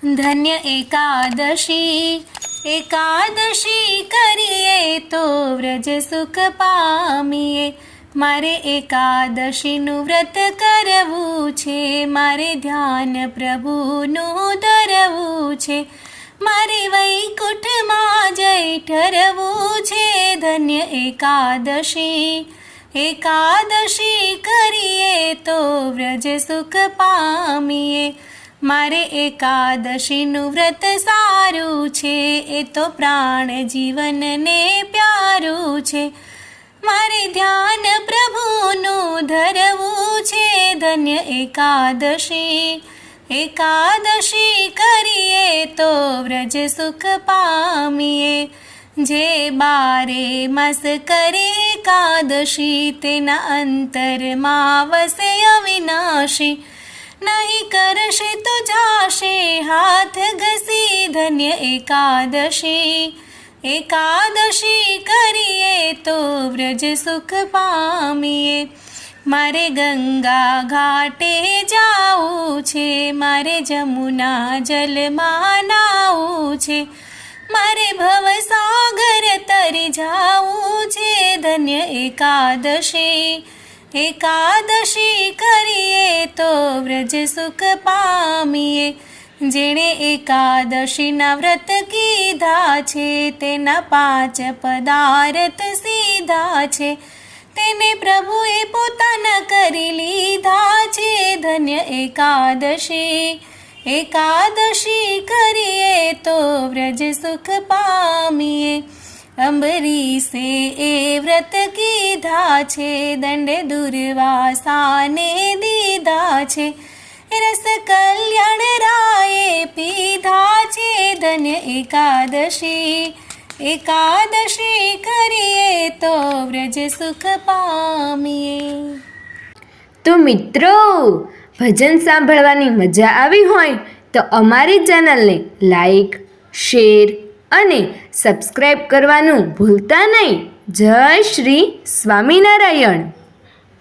ધન્ય એકાદશી, એકાદશી કરીએ તો વ્રજ સુખ પામીએ. મારે એકાદશીનું વ્રત કરવું છે, મારે ધ્યાન પ્રભુનું ધરવું છે, મારે વૈકુંઠમાં જઈ ઠરવું છે. ધન્ય એકાદશી, એકાદશી કરીએ તો વ્રજ સુખ પામીએ. મારે એકાદશીનું વ્રત સારું છે, એ તો પ્રાણ જીવનને પ્યારું છે, મારે ધ્યાન પ્રભુનું ધરવું છે. ધન્ય એકાદશી, એકાદશી કરીએ તો વ્રજ સુખ પામીએ. જે 12 માસ કરે એકાદશી, તેના અંતરમાં વસે અવિનાશી. નહીં કરશે તો જાશે હાથ ઘસી. ધન્ય એકાદશી, એકાદશી કરીએ તો વ્રજ સુખ પામીએ. મારે ગંગા ઘાટે જાવું છે, મારે જમુના જલમાં નાવું છે, મારે ભવસાગર તરી જાવું છે. ધન્ય એકાદશી, એકાદશી કરીએ તો વ્રજ સુખ પામીએ. જેણે એકાદશીના વ્રત કીધા છે, તેના 5 પદાર્થ સીધા છે, તેને પ્રભુએ પોતાના કરી લીધા છે. ધન્ય એકાદશી, એકાદશી કરીએ તો વ્રજ સુખ પામીએ. અંબરીશે એ વ્રત કીધા છે, દંડ દુર્વાસાને દીધા છે, રસ કલ્યાણ રાયે પીધા છે. ધન્ય એકાદશી, એકાદશી કરીએ તો વ્રજ સુખ પામીએ. તો મિત્રો, ભજન સાંભળવાની મજા આવી હોય તો અમારી ચેનલને લાઈક, શેર અને સબસ્ક્રાઈબ કરવાનું ભૂલતા નહીં. જય શ્રી સ્વામિનારાયણ.